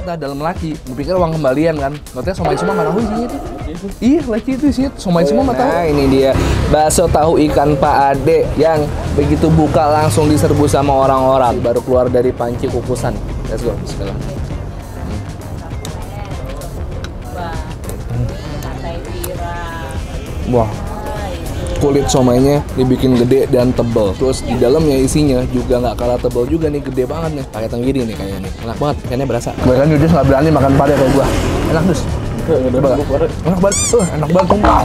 ternyata dalam laci. Gue pikir uang kembalian kan. Ternyata somai semua nggak tahu isinya tuh. Iya, laci itu sih. Somai semua nggak tahu. Nah, ini dia bakso tahu ikan Pak Ade yang begitu buka langsung diserbu sama orang-orang. Baru keluar dari panci kukusan. Let's go. Bismillah. Wah, kulit somainya dibikin gede dan tebel. Terus di dalamnya isinya juga nggak kalah tebel juga nih, gede banget nih. Pakai tenggiri nih kayaknya nih. Enak banget, ikannya berasa. Bahkan Yudis nggak berani makan pade kayak gua. Enak Dus. Enak banget. Enak banget tumpah.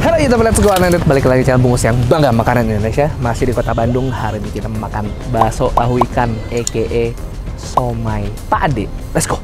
Halo YouTube, let's go Anet. Balik lagi channel Bungus yang bangga makanan Indonesia. Masih di kota Bandung. Hari ini kita makan bakso tahu ikan, a.k.a. somai Pak Ade. Let's go.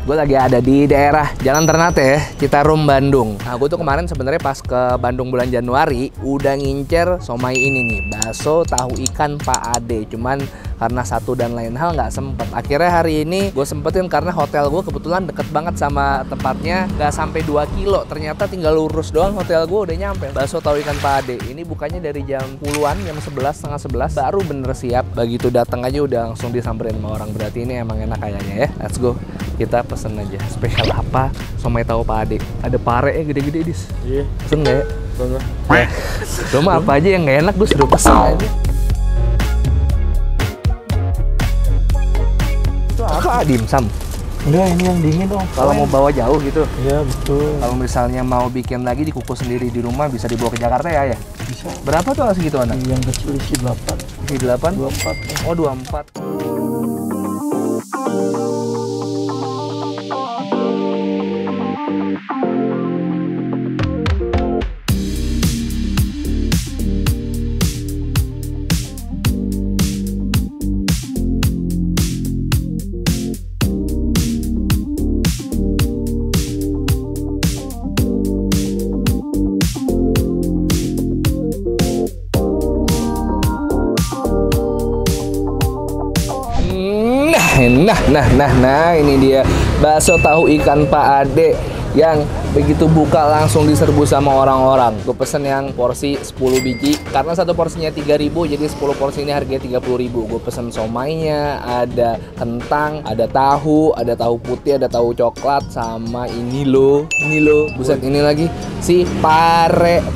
Gue lagi ada di daerah Jalan Ternate ya, Citarum, Bandung. Nah, gue tuh kemarin sebenarnya pas ke Bandung bulan Januari udah ngincer somai ini nih, bakso tahu ikan Pak Ade. Cuman karena satu dan lain hal nggak sempet. Akhirnya hari ini gue sempetin karena hotel gue kebetulan deket banget sama tempatnya, nggak sampai 2 kilo. Ternyata tinggal lurus doang hotel gue udah nyampe. Bakso tahu ikan Pak Ade ini bukanya dari jam 10-an, jam 11, setengah 11 baru bener siap. Begitu datang aja udah langsung disamperin sama orang. Berarti ini emang enak kayaknya ya. Let's go. Kita pesen aja. Spesial apa? Somai tahu Pak Ade. Ada parenya gede-gede, Dis. Iya. Pesen nggak ya? Pesen. Lo mah apa aja yang nggak enak, gue suruh pesen aja. Itu apa? Dimsum? Enggak, ini yang dingin dong. Kalau mau bawa jauh gitu? Iya, betul. Kalau misalnya mau bikin lagi dikukus sendiri di rumah, bisa dibawa ke Jakarta ya? Bisa. Berapa tuh segitu anak? Yang kecil isi 8. Isi 8? 24. Oh, 24. Nah, ini dia bakso tahu ikan Pak Ade yang begitu buka langsung diserbu sama orang-orang. Gue pesen yang porsi 10 biji karena satu porsinya 3.000, jadi 10 porsi ini harganya 30.000. Gue pesen somainya, ada kentang, ada tahu putih, ada tahu coklat, sama ini loh. Buset, ini lagi si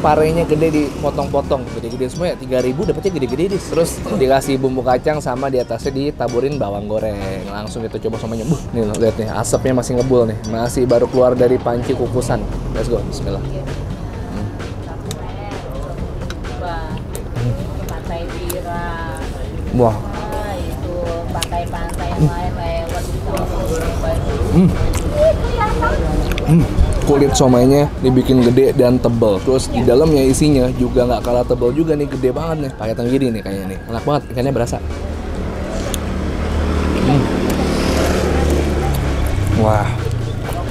parenya gede dipotong-potong, gede-gede semua ya. 3.000 dapetnya gede-gede dis. Terus dikasih bumbu kacang sama di atasnya ditaburin bawang goreng. Langsung kita coba somainya. Nih loh, lihat nih, asapnya masih ngebul nih, masih baru keluar dari panci kukusan. Let's go, bismillah. Pantai Bira. Wah. Itu pantai-pantai yang lain lewat Kulit somainya dibikin gede dan tebel. Terus di dalamnya isinya juga nggak kalah tebel juga nih, gede banget nih. Pakai tenggiri nih kayaknya nih. Enak banget, ikannya berasa. Wah.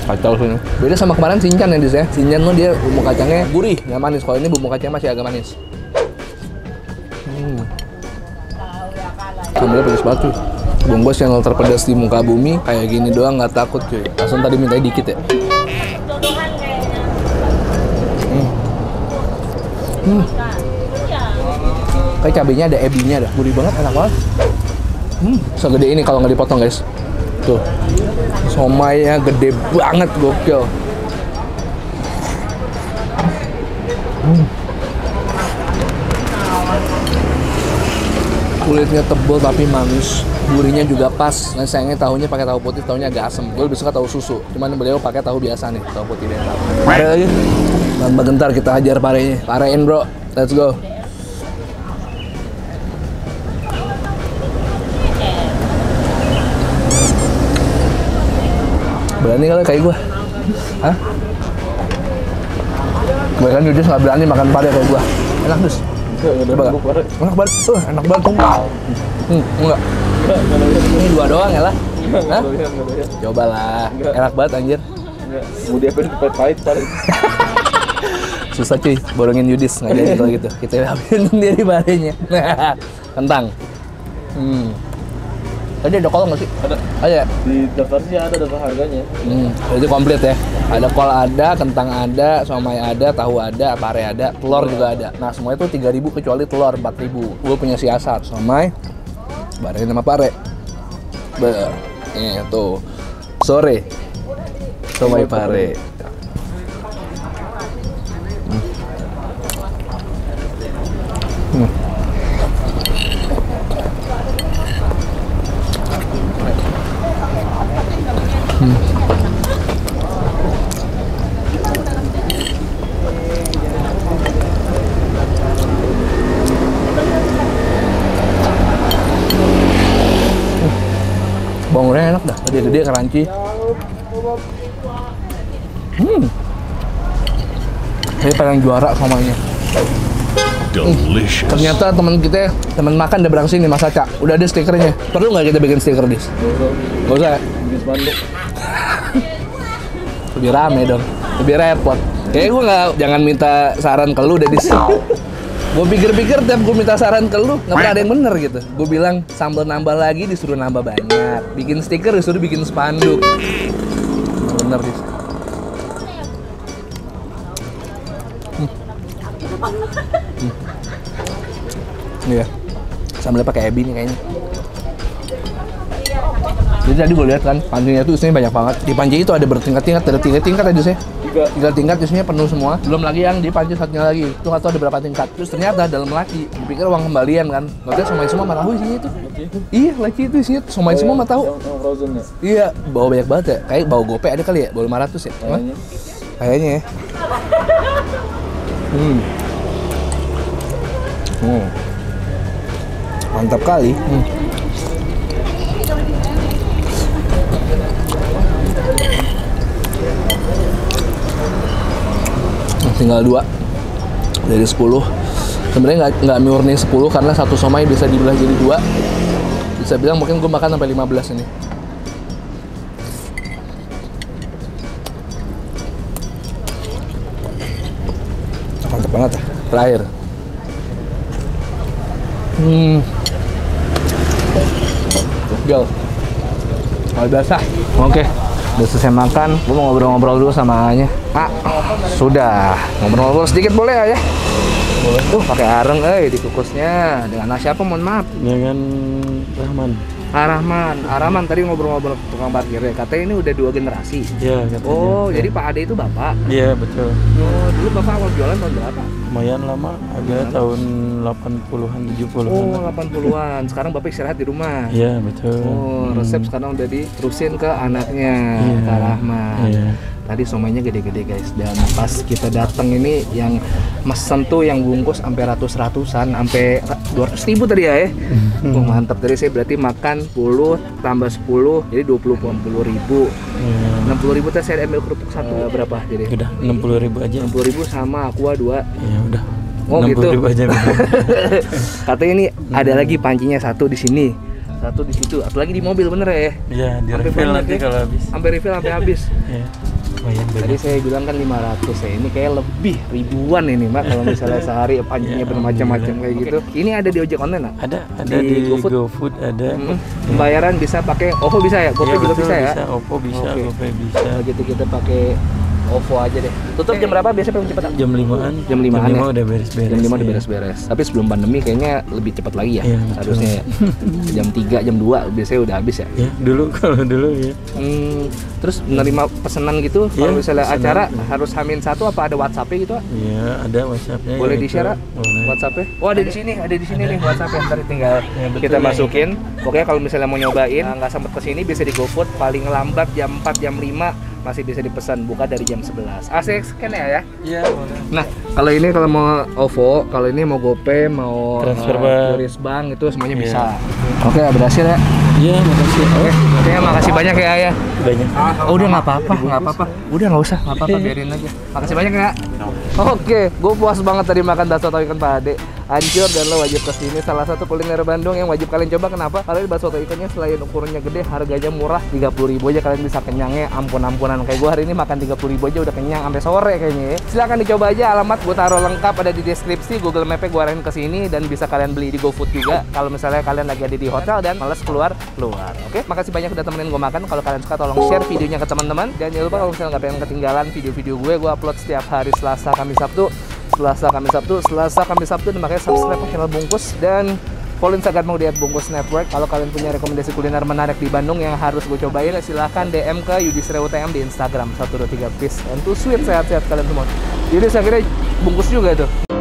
Kacau sih. Beda sama kemarin Sinchan ya Dis ya. Sinchan tuh dia bumbu kacangnya gurih, nggak manis. Kalau ini bumbu kacangnya masih agak manis. Sebenarnya pedas banget cuy. Bungkus channel terpedas di muka bumi. Kayak gini doang nggak takut cuy. Langsung tadi minta dikit ya. Kayak cabenya ada ebinya dah. Gurih banget, enak banget. Segede ini kalau nggak dipotong guys. Tuh, somainya gede banget, gokil. Kulitnya tebal tapi manis, gurihnya juga pas. Nah, sayangnya tahunya pakai tahu putih, tahunya agak asem. Gue lebih suka tahu susu, cuman beliau pakai tahu biasa nih, tahu putih biasa. Pare lagi. Tambah gentar kita hajar parenya. Parein bro, let's go. Berani kali kayak gue? Hah? Gue kan Yudis nggak berani makan pade kayak gue. Enak Dus? Coba gak? Enak banget. Enak banget tumpah. Enggak. Ini 2 doang ya lah. Hah? Cobalah. Enak banget anjir. Mau diapain pahit pare. Susah cuy, borongin Yudis nggak jadi kalau gitu. Kita habisin sendiri parenya. Kentang. Tadi ada kol nggak sih? Ada. Ada ya? Di daftar sih ada daftar harganya. Jadi komplit ya. Ada kol ada, kentang ada, somai ada, tahu ada, pare ada, telur juga ada. Nah semua itu 3.000 kecuali telur 4.000. Gue punya siasat, somai, barengan sama pare. Nih tuh, sore, somai pare. Bawangnya enak dah, gede-gede crunchy. Ini paling juara somainya. Delicious. Ternyata teman kita, teman makan udah beraksi nih Mas Aca. Udah ada stikernya. Perlu nggak kita bikin stiker, Dis? Nggak usah ya? Di spanduk. Lebih rame dong, lebih repot. Kayaknya gue nggak, jangan minta saran ke lu deh, Dis. Gue pikir-pikir tiap gue minta saran ke lu, nggak pernah ada yang bener gitu. Gue bilang sambal nambah lagi, disuruh nambah banyak. Bikin stiker disuruh bikin spanduk. Nggak bener, Dis. Iya, sambalnya pakai ebi nih kayaknya. Jadi tadi gue lihat kan, pancinya tuh isinya banyak banget. Di panci itu ada bertingkat-tingkat, ada 3 tingkat aja sih. 3 tingkat isinya penuh semua. Belum lagi yang di panci satunya lagi. Itu nggak tahu ada berapa tingkat. Terus ternyata dalam laci, dipikir uang kembalian kan. Nanti somai semua mah tahu isinya itu. Iya, laci itu isinya somai semua mah tahu. Yang frozen ya? Iya, bawa banyak banget ya. Kayak bawa gope ada kali ya, bawa 500 ya. Kayaknya. Kayaknya ya. Mantap kali. Tinggal 2 dari 10. Sebenarnya nggak murni 10 karena satu somai bisa dibelah jadi 2. Bisa bilang mungkin gue makan sampai 15 ini. Mantap banget ya. Terakhir. Gel. Kalau biasa. Oke. Udah selesai makan, gue mau ngobrol-ngobrol dulu sama Anya. Sudah. Ngobrol-ngobrol sedikit boleh ya? Boleh. Tuh pakai areng, dikukusnya dengan nasi apa? Mohon maaf. Dengan Rahman. Rahman tadi ngobrol-ngobrol tukang parkir ya. Katanya ini udah 2 generasi. Iya, katanya. Oh, ya. jadi Pak Ade itu bapak. Iya, betul. Oh, dulu bapak awal jualan tahun berapa? Lumayan lama, agak tahun 80-an, 70-an. Oh, 80-an. Sekarang bapak istirahat di rumah. Iya, betul. Oh, resep sekarang udah diterusin ke anaknya, Iya. Kak Rahman. Iya. Tadi somainya gede-gede guys, dan pas kita datang ini yang mesen tuh yang bungkus sampai ratus-ratusan, sampai 200.000 tadi ya. Oh, mantap. Tadi saya berarti makan 10 tambah 10 jadi 20-ribu. 60.000 teh saya ambil kerupuk satu berapa jadi? Udah 60.000 aja. 60.000 sama aqua 2. Ya udah. Oh, 60.000 gitu. aja. Katanya ini ada lagi pancinya satu di sini, satu di situ, satu lagi di mobil, bener ya? Iya, di Sampai refill banyak nanti ya? kalau habis. Sampai refill sampai habis. Iya. Lumayan Tadi banyak. saya bilang kan 500 ya, ini kayak lebih ribuan ini Mbak kalau misalnya sehari pancinya Ya, bermacam-macam kayak gitu. Ini ada di ojek online nggak? Ada Di di GoFood? GoFood ada. Pembayaran bisa pakai OVO bisa ya? GoPay Iya, juga betul, bisa ya? Oppo bisa, Oke. GoPay bisa. Kalau gitu kita pakai OVO aja deh. Tutup jam berapa biasanya paling cepat? Jam 5-an. Jam 5-an ya? udah beres-beres. Jam 5 udah ya. beres-beres. Tapi sebelum pandemi kayaknya lebih cepat lagi ya, Iya, betul. harusnya ya. Jam 3, jam 2 biasanya udah habis ya. Ya, dulu kalau dulu ya. Terus menerima pesanan gitu, Iya, kalau misalnya pesanan. acara harus H-1 apa ada WhatsApp-nya gitu? Pak? Iya, ada WhatsApp-nya. Boleh ya, di-share itu. Pak? Boleh. WhatsApp-nya? Oh, ada di sini nih WhatsApp-nya. Ntar tinggal Ya, betul kita ya. masukin. Pokoknya kalau misalnya mau nyobain, nggak sempet kesini bisa di GoFood. Paling lambat jam 4, jam 5 masih bisa dipesan. Buka dari jam 11. Asik scan ya? Iya, boleh. Nah, kalau ini kalau mau OVO, kalau ini mau GoPay, mau Transfer bank. Turis bank itu semuanya Iya. bisa. Oke, berhasil ya. Iya, makasih. Oke, makasih banyak ya Ayah. Banyak. Oh, udah nggak apa-apa. Udah nggak usah, nggak apa-apa, biarin aja. Makasih banyak ya. Oke, gue puas banget tadi makan bakso atau ikan Pak Ade. hancur dan lo wajib kesini. Salah satu kuliner Bandung yang wajib kalian coba. Kenapa? Karena bakso soto ikannya selain ukurannya gede, harganya murah, 30.000 aja kalian bisa kenyangnya ampun-ampunan. Kayak gue hari ini makan 30.000 aja udah kenyang sampai sore kayaknya ya. Silahkan dicoba aja, alamat gue taruh lengkap ada di deskripsi. Google Map-nya gue arahin ke sini dan bisa kalian beli di GoFood juga kalau misalnya kalian lagi ada di hotel dan males keluar. Oke, makasih banyak udah temenin gue makan. Kalau kalian suka tolong share videonya ke teman-teman. Dan jangan lupa kalau misalnya nggak pengen ketinggalan video-video gue upload setiap hari Selasa, Kamis, Sabtu. Dan makanya subscribe channel Bungkus dan follow Instagram mau di @bungkusnetwork. Kalau kalian punya rekomendasi kuliner menarik di Bandung yang harus gue cobain, silahkan DM ke Yudisrewutm di Instagram. 1, 2, 3 peace and to sweet, sehat-sehat kalian semua. Jadi saya kira bungkus juga tuh.